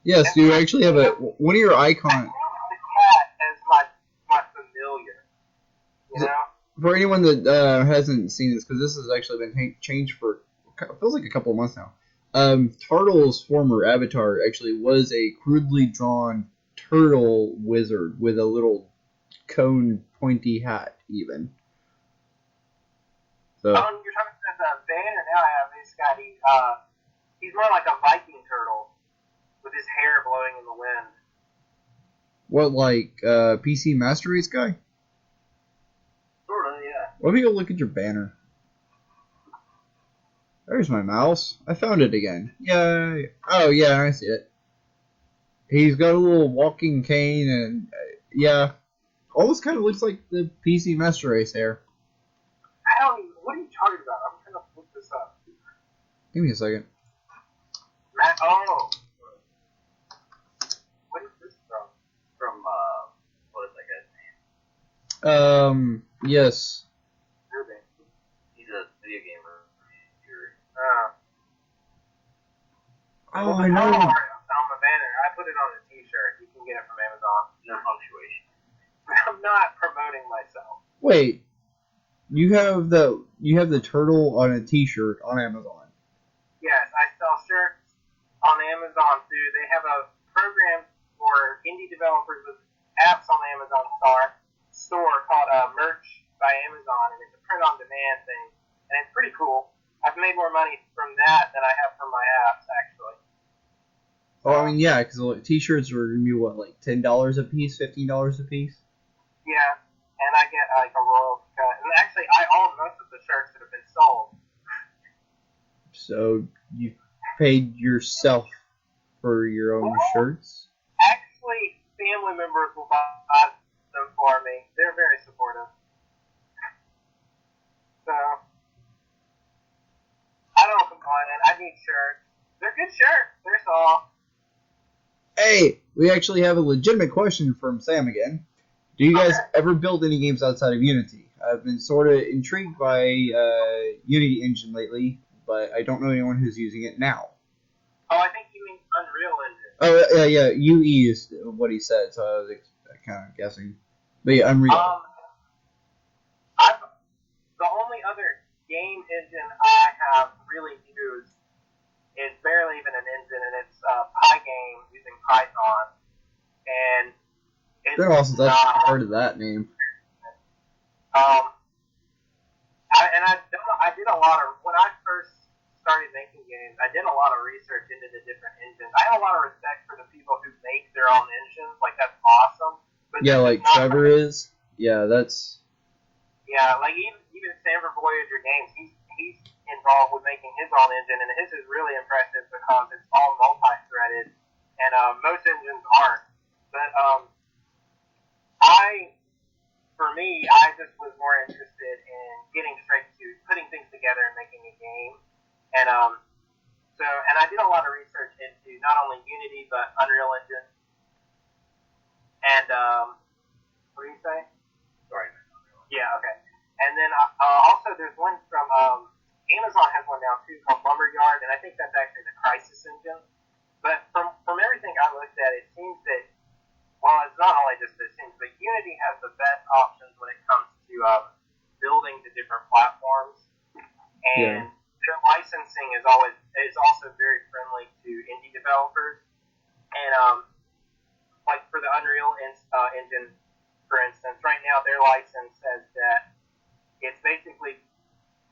Yes, you actually have one of your icons. I think the cat as my familiar. You know? For anyone that hasn't seen this, because this has actually been changed for, feels like a couple of months now. Turtle's former avatar actually was a crudely drawn turtle wizard with a little cone pointy hat, even. So. Oh, you're talking about the banner now I have this guy. He's more like a Viking turtle with his hair blowing in the wind. What, like PC Master Race guy? Sort of, yeah. Let me go look at your banner. There's my mouse. I found it again. Yeah. Oh, yeah, I see it. He's got a little walking cane, and yeah, almost kind of looks like the PC Master Race hair. I don't even. What are you talking about? I'm trying to look this up. Give me a second. Oh. What is this from? From what is that guy's name? Yes. Ruben. He's a video gamer. Oh, I know. On the banner. I put it on a t-shirt. You can get it from Amazon. No punctuation. I'm not promoting myself. Wait. You have the turtle on a t-shirt on Amazon. Yes, I sell shirts on Amazon too. They have a program for indie developers with apps on the Amazon store called Merch by Amazon, and it's a print-on-demand thing, and it's pretty cool. I've made more money from that than I have from my apps, actually. Oh, I mean, yeah, because t-shirts are going to be, what, like $10 a piece, $15 a piece? Yeah, and I get, like, a royalty cut. And actually, I own most of the shirts that have been sold. So, you paid yourself for your own shirts? Actually, family members will buy them for me. They're very supportive. So, I don't complain. I need shirts. They're good shirts. They're soft. Hey, we actually have a legitimate question from Sam again. Do you guys ever build any games outside of Unity? I've been sort of intrigued by Unity Engine lately, but I don't know anyone who's using it now. Oh, I think you mean Unreal Engine. Oh, yeah, UE is what he said, so I was kind of guessing. But yeah, Unreal. The only other game engine I have really used is barely even an engine, and it's Pygame using Python. And it's been a while since I've heard of that name. I did a lot of, when I first started making games, I did a lot of research into the different engines. I have a lot of respect for the people who make their own engines. Like, that's awesome. But yeah, like Trevor is. Yeah, that's... Yeah, like even Sanford Voyager Games, he's involved with making his own engine, and his is really impressive because it's all multi-threaded, and most engines aren't. But for me, I just was more interested in getting straight to putting things together and making a game, and I did a lot of research into not only Unity but Unreal Engine, and what do you say? Sorry. Yeah, okay. And then also there's one from Amazon has one now too called Lumberyard, and I think that's actually the Crysis engine. But from everything I looked at, it seems that, well, it's not only just it seems, but Unity has the best options when it comes to building the different platforms, and their licensing is also very friendly to indie developers. And like for the Unreal Engine, for instance, right now their license says that it's basically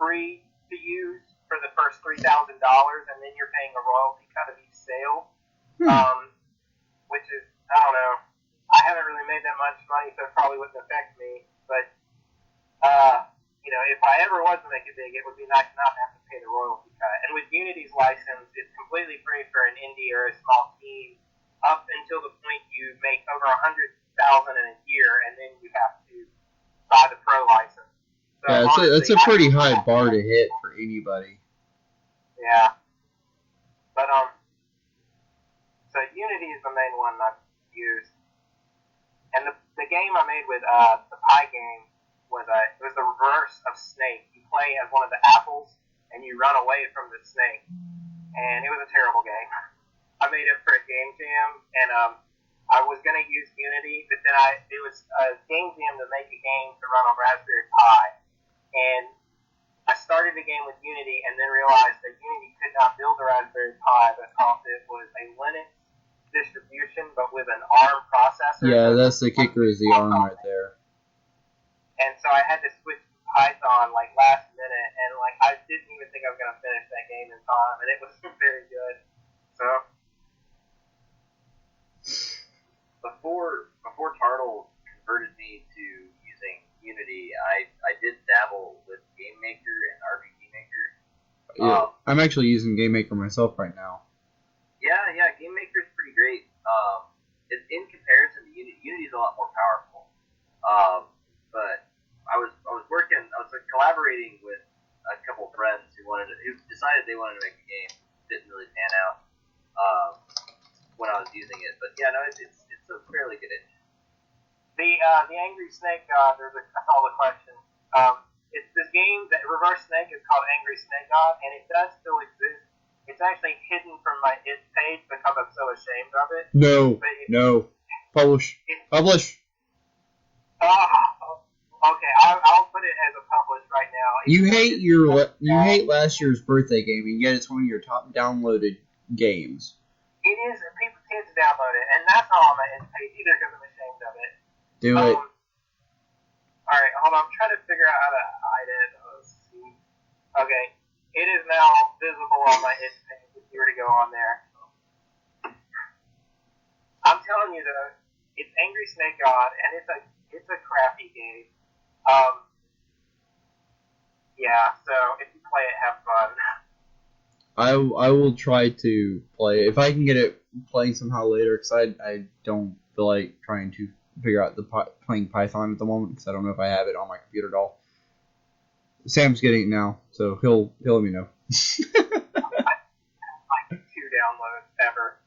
free to use for the first $3,000, and then you're paying a royalty cut of each sale, which is, I don't know, I haven't really made that much money, so it probably wouldn't affect me, but, if I ever was to make it big, it would be nice not to have to pay the royalty cut. And with Unity's license, it's completely free for an indie or a small team up until the point you make over $100,000 in a year, and then you have to buy the pro license. So yeah, it's a pretty high bar to hit for anybody. Yeah. But, so Unity is the main one I've used. And the game I made with the Pygame was the reverse of Snake. You play as one of the apples, and you run away from the snake. And it was a terrible game. I made it for a game jam, and I was gonna use Unity, but then it was a game jam to make a game to run on Raspberry Pi, and I started the game with Unity, and then realized that Unity could not build a Raspberry Pi because it was a Linux distribution, but with an ARM processor. Yeah, that's the kicker, is the ARM right there. And so I had to switch to Python like last minute, and like I didn't even think I was gonna finish that game in time, and it was very good. So before Turtle converted me to using Unity, I did dabble with Game Maker and RPG Maker. Yeah, I'm actually using Game Maker myself right now. Yeah, Game Maker is pretty great. In comparison to Unity, Unity's a lot more powerful. But I was collaborating with a couple friends who decided they wanted to make a game. Didn't really pan out when I was using it, but yeah, no, it's a fairly good engine. The Angry Snake God, I saw the question. It's this game that Reverse Snake is called Angry Snake God, and it does still exist. It's actually hidden from my itch page because I'm so ashamed of it. No. Publish. Okay, I'll put it as a publish right now. You hate last year's birthday game, and yet it's one of your top downloaded games. It is, and kids download it, and that's not on my itch page either because I'm ashamed of it. Do it. Alright, hold on, I'm trying to figure out how to hide it. Let's see. Okay, it is now visible on my itch page if you were to go on there. I'm telling you though, it's Angry Snake God, and it's a crappy game. Yeah, so if you play it, have fun. I will try to play it. If I can get it playing somehow later, because I don't feel like trying to figure out playing Python at the moment, because I don't know if I have it on my computer at all. Sam's getting it now, so he'll let me know. Like 2 downloads ever.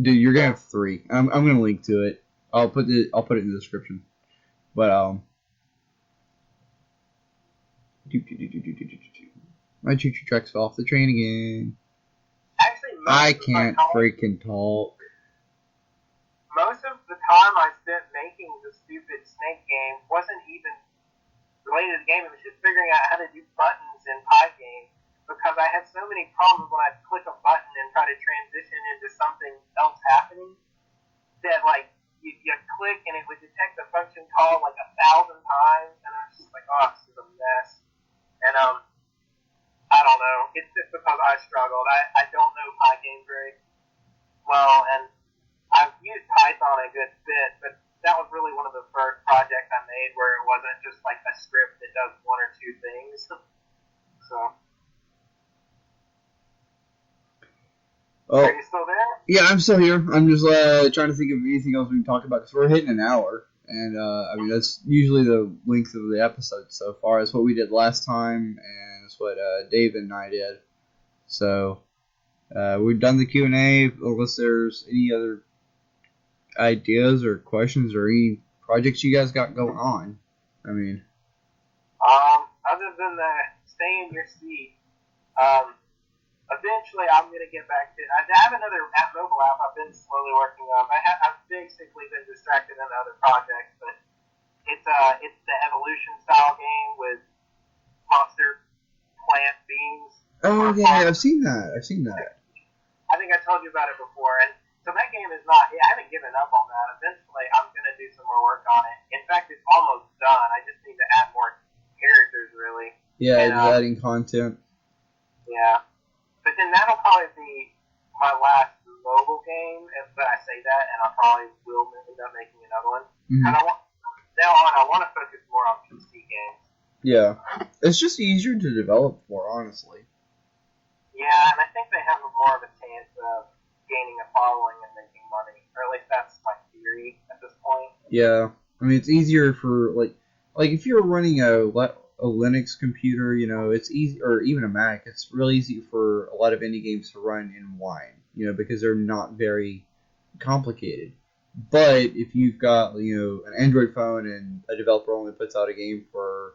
Dude, you're gonna have 3. I'm gonna link to it. I'll put it in the description. But my choo-choo truck's off the train again. Actually, I can't freaking talk. Most of the time I spent making the stupid snake game wasn't even related to the game. It was just figuring out how to do buttons in Pygame, because I had so many problems when I'd click a button and try to transition into something else happening that, like, you click and it would detect the function call like 1,000 times, and I was just like, oh, this is a mess. And I don't know. It's just because I struggled. I don't know Pygame very well, and I've used Python a good bit, but that was really one of the first projects I made where it wasn't just like a script that does 1 or 2 things. So. Oh. Are you still there? Yeah, I'm still here. I'm just trying to think of anything else we can talk about, because we're hitting an hour. And, I mean, that's usually the length of the episode so far. That's what we did last time, and that's what Dave and I did. So, we've done the Q&A. Unless there's any other ideas or questions or any projects you guys got going on. I mean... other than that, stay in your seat. Eventually, I'm going to get back to it. I have another mobile app I've been slowly working on. I've basically been distracted in other projects, but it's the evolution style game with monster plant beings. Oh, yeah, I've seen that. I think I told you about it before, and so that game is not. I haven't given up on that. Eventually, I'm going to do some more work on it. In fact, it's almost done. I just need to add more characters, really. Yeah, just adding content. Yeah. But then that'll probably be my last mobile game, but I say that, and I probably will end up making another one. Mm-hmm. And I want to focus more on PC games. Yeah. It's just easier to develop for, honestly. Yeah, and I think they have more of a chance of gaining a following and making money. Or at least that's my theory at this point. Yeah. I mean, it's easier for, like if you're running a Linux computer, you know, it's easy, or even a Mac, it's really easy for a lot of indie games to run in Wine, you know, because they're not very complicated. But if you've got, you know, an Android phone and a developer only puts out a game for,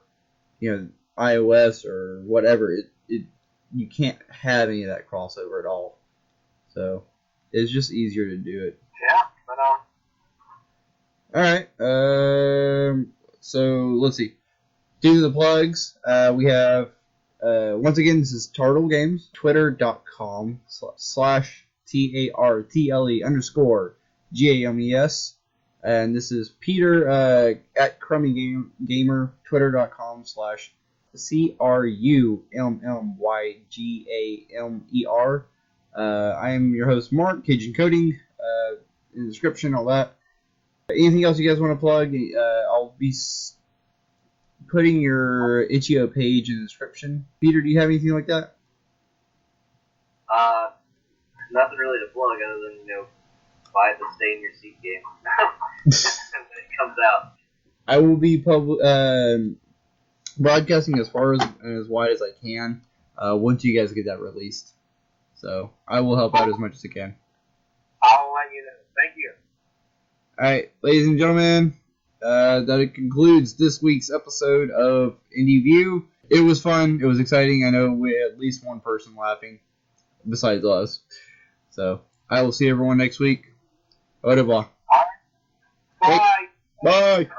you know, iOS or whatever, you can't have any of that crossover at all. So, It's just easier to do it. Yeah, but Alright, so let's see. Due to the plugs, we have, once again, this is Tartle Games, twitter.com/TARTLE_GAMES, and this is Peter, at CrummyGamer, twitter.com/CRUMMYGAMER. I am your host, Mark, Cajun Coding, in the description, all that. Anything else you guys want to plug? I'll be putting your itch.io page in the description. Peter, do you have anything like that? Nothing really to plug other than, buy the Stay in Your Seat game when it comes out. I will be broadcasting as far as wide as I can once you guys get that released. So I will help out as much as I can. I'll let you know. Thank you. Alright, ladies and gentlemen, that concludes this week's episode of Indie View. It was fun. It was exciting. I know we had at least one person laughing besides us. So I will see everyone next week. Au revoir. Bye. Bye.